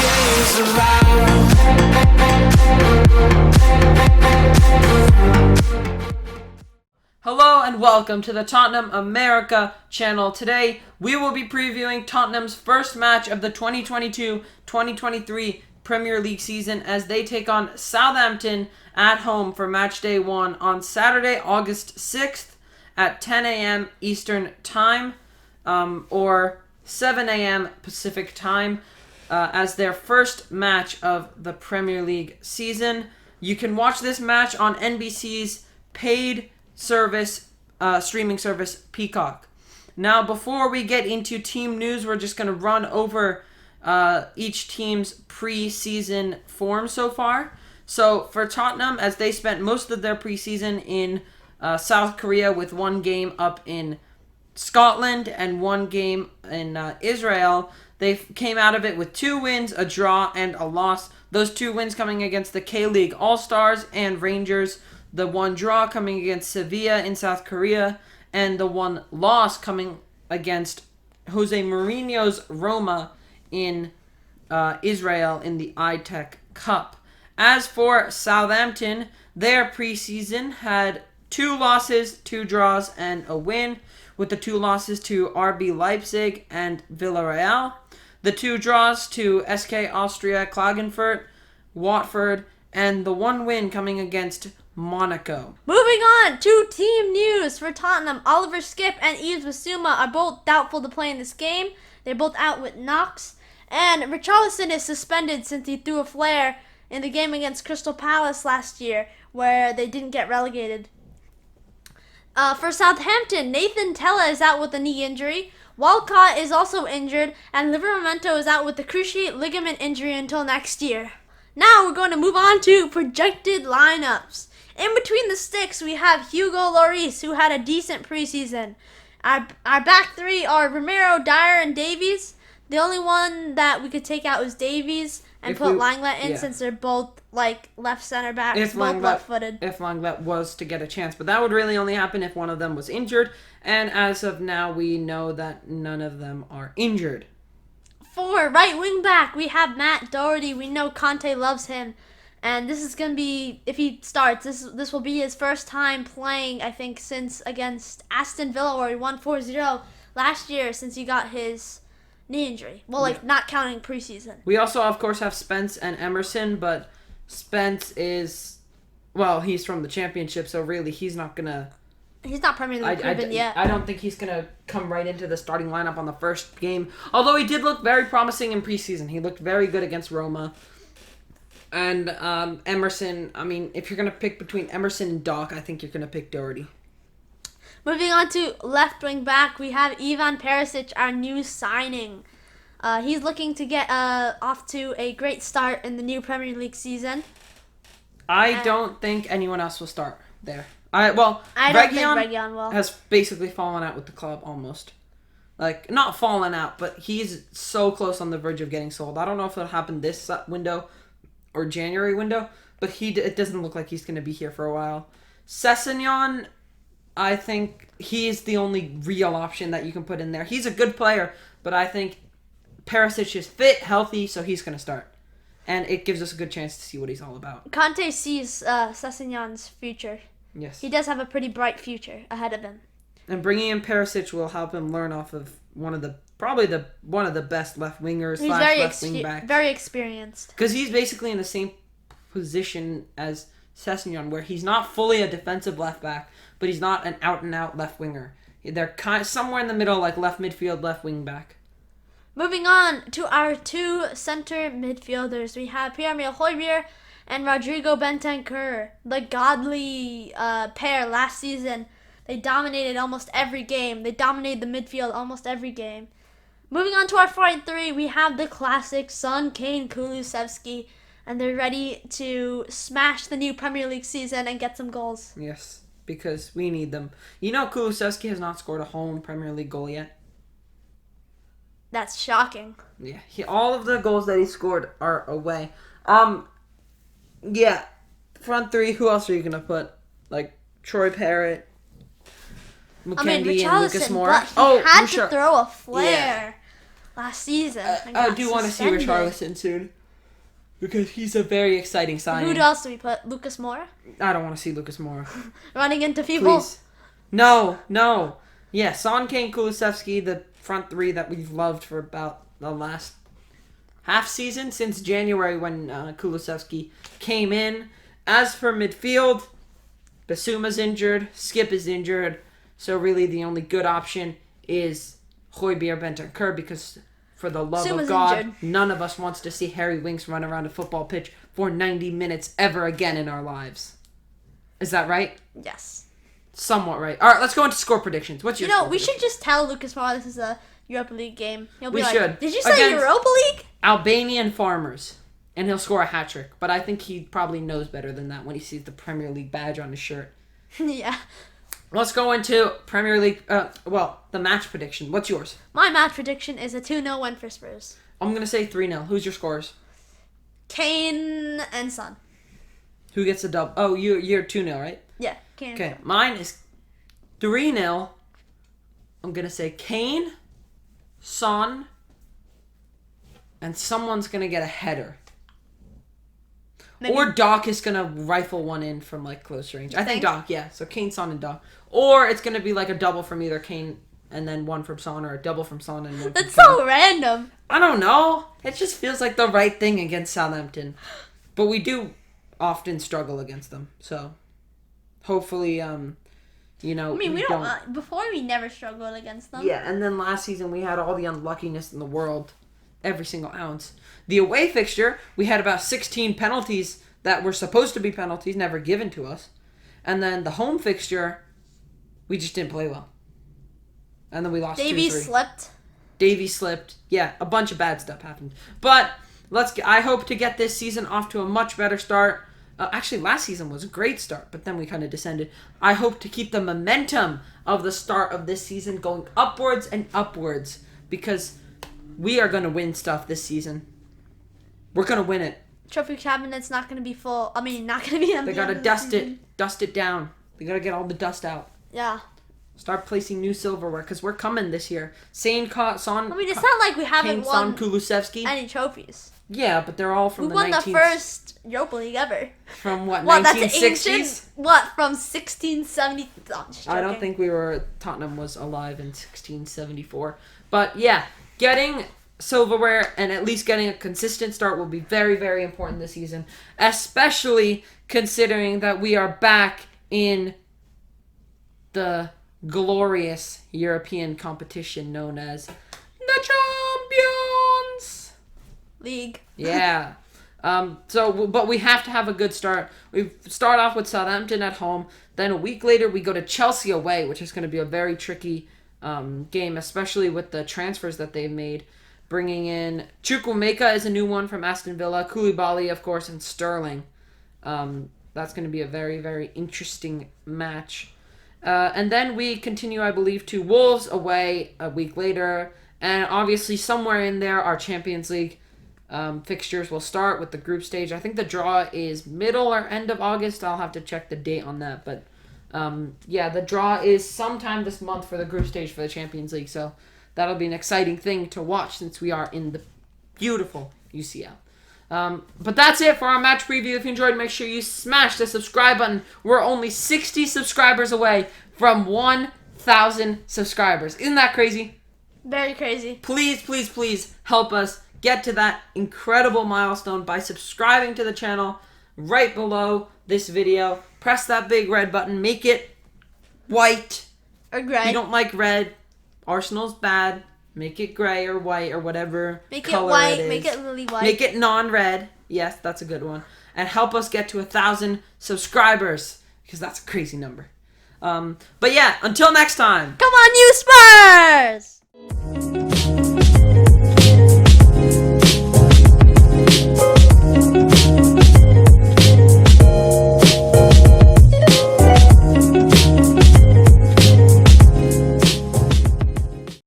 days around. Hello and welcome to the Tottenham America channel. Today we will be previewing Tottenham's first match of the 2022-2023 Premier League season as they take on Southampton at home for match day 1 on Saturday, August 6th at 10 a.m. Eastern Time or 7 a.m. Pacific Time as their first match of the Premier League season. You can watch this match on NBC's paid streaming service Peacock. Now, before we get into team news, we're just going to run over each team's pre-season form so far. So for Tottenham, as they spent most of their pre-season in South Korea with one game up in Scotland and one game in Israel, they came out of it with 2 wins, a draw, and a loss. Those 2 wins coming against the K-League All-Stars and Rangers, the 1 draw coming against Sevilla in South Korea, and the 1 loss coming against Jose Mourinho's Roma in Israel in the ITEC Cup. As for Southampton, their preseason had 2 losses, 2 draws, and a win, with the 2 losses to RB Leipzig and Villarreal, the 2 draws to SK Austria Klagenfurt, Watford, and the 1 win coming against Monaco. Moving on to team news for Tottenham. Oliver Skipp and Yves Bissouma are both doubtful to play in this game. They're both out with knocks. And Richarlison is suspended since he threw a flare in the game against Crystal Palace last year where they didn't get relegated. For Southampton, Nathan Tella is out with a knee injury. Walcott is also injured, and Livramento is out with a cruciate ligament injury until next year. Now we're going to move on to projected lineups. In between the sticks, we have Hugo Lloris, who had a decent preseason. Our back 3 are Romero, Dyer, and Davies. The only one that we could take out is Davies and put Langlet in since they're both like left center backs, both left-footed. If Langlet was to get a chance, but that would really only happen if one of them was injured. And as of now, we know that none of them are injured. For right wing back, we have Matt Doherty. We know Conte loves him. And this is going to be, if he starts, this will be his first time playing, I think, since against Aston Villa, where he won 4-0 last year, since he got his knee injury. Well, not counting preseason. We also, of course, have Spence and Emerson, but Spence is, well, he's from the Championship, so really he's not going to... He's not Premier League proven yet. I don't think he's going to come right into the starting lineup on the first game, although he did look very promising in preseason. He looked very good against Roma. And Emerson, I mean, if you're going to pick between Emerson and Doc, I think you're going to pick Doherty. Moving on to left wing back, we have Ivan Perisic, our new signing. He's looking to get off to a great start in the new Premier League season. I don't think anyone else will start there. I don't think Reguilon will. Has basically fallen out with the club almost. Like, not fallen out, but he's so close on the verge of getting sold. I don't know if it'll happen this window or January window, but it doesn't look like he's going to be here for a while. Sessegnon, I think he is the only real option that you can put in there. He's a good player, but I think Perisic is fit, healthy, so he's going to start. And it gives us a good chance to see what he's all about. Conte sees Sessegnon's future. Yes. He does have a pretty bright future ahead of him. And bringing in Perisic will help him learn off of one of the best left wingers / left wing backs. Very experienced. Because he's basically in the same position as Sessegnon, where he's not fully a defensive left back, but he's not an out and out left winger. They're kind of somewhere in the middle, like left midfield, left wing back. Moving on to our 2 center midfielders, we have Pierre-Emile Højbjerg and Rodrigo Bentancur, the godly pair last season. They dominated almost every game. They dominated the midfield almost every game. Moving on to our front 3, we have the classic Son, Kane, Kulusevski, and they're ready to smash the new Premier League season and get some goals. Yes, because we need them. You know, Kulusevski has not scored a home Premier League goal yet. That's shocking. Yeah, all of the goals that he scored are away. Yeah, front 3, who else are you going to put? Like, Troy Parrott, McKendy, and Lucas Moura. But he had to throw a flare. last season. I do want to see Richarlison soon. Because he's a very exciting signing. Who else do we put? Lucas Moura? I don't want to see Lucas Moura. Running into people. Please. No. Yeah, Son, Kane, Kulusevski, the front three that we've loved for about the last half season, since January when Kulusevski came in. As for midfield, Bissouma's injured, Skip is injured, so really the only good option is Højbjerg Bentancur, because for the love of God, injured. None of us wants to see Harry Winks run around a football pitch for 90 minutes ever again in our lives. Is that right? Yes. Somewhat right. All right, let's go into score predictions. What's your score we should just tell Lucas Moura this is a Europa League game. He'll be should. Did you say Europa League? Albanian Farmers. And he'll score a hat-trick. But I think he probably knows better than that when he sees the Premier League badge on his shirt. Yeah. Let's go into Premier League, the match prediction. What's yours? My match prediction is a 2-0 win for Spurs. I'm going to say 3-0. Who's your scores? Kane and Son. Who gets a dub? Oh, you're 2-0, right? Yeah, Kane. Okay, mine is 3-0. I'm going to say Kane, Son, and someone's going to get a header. Maybe. Or Doc is going to rifle one in from, close range. I think Doc, yeah. So Kane, Son, and Doc. Or it's going to be, a double from either Kane and then one from Son, or a double from Son and one from That's so random. I don't know. It just feels like the right thing against Southampton. But we do often struggle against them. So, hopefully, we don't... before, we never struggled against them. Yeah, and then last season, we had all the unluckiness in the world. Every single ounce. The away fixture, we had about 16 penalties that were supposed to be penalties, never given to us. And then the home fixture, we just didn't play well. And then we lost 2-3. Davey slipped. Yeah, a bunch of bad stuff happened. But I hope to get this season off to a much better start. Actually, last season was a great start, but then we kind of descended. I hope to keep the momentum of the start of this season going upwards and upwards, because we are going to win stuff this season. We're going to win it. Trophy cabinet's not going to be full. I mean, not going to be empty. They got to dust it down. They got to get all the dust out. Yeah. Start placing new silverware, because we're coming this year. Son. It's not like we haven't won Kulusevski. Any trophies. Yeah, but they're all from the 19th. We won the first Europa League ever. From what, 1960s? From 1670? Oh, I don't think Tottenham was alive in 1674. But yeah, getting silverware and at least getting a consistent start will be very, very important this season, especially considering that we are back in the glorious European competition known as the Champions League. Yeah. But we have to have a good start. We start off with Southampton at home. Then a week later, we go to Chelsea away, which is going to be a very tricky game, especially with the transfers that they've made. Bringing in Chukwuemeka is a new one from Aston Villa. Koulibaly, of course, and Sterling. That's going to be a very, very interesting match. And then we continue, I believe, to Wolves away a week later. And obviously, somewhere in there, our Champions League fixtures will start with the group stage. I think the draw is middle or end of August. I'll have to check the date on that. But, the draw is sometime this month for the group stage for the Champions League. So that'll be an exciting thing to watch since we are in the beautiful UCL. But that's it for our match preview. If you enjoyed, make sure you smash the subscribe button. We're only 60 subscribers away from 1,000 subscribers. Isn't that crazy? Very crazy. Please, please, please help us get to that incredible milestone by subscribing to the channel right below this video. Press that big red button. Make it white. Or gray. If you don't like red, Arsenal's bad. Make it gray or white or whatever Make color it white. it is. Make it Lilywhite. Make it non-red. Yes, that's a good one. And help us get to 1,000 subscribers, because that's a crazy number. But yeah, until next time. Come on, you Spurs!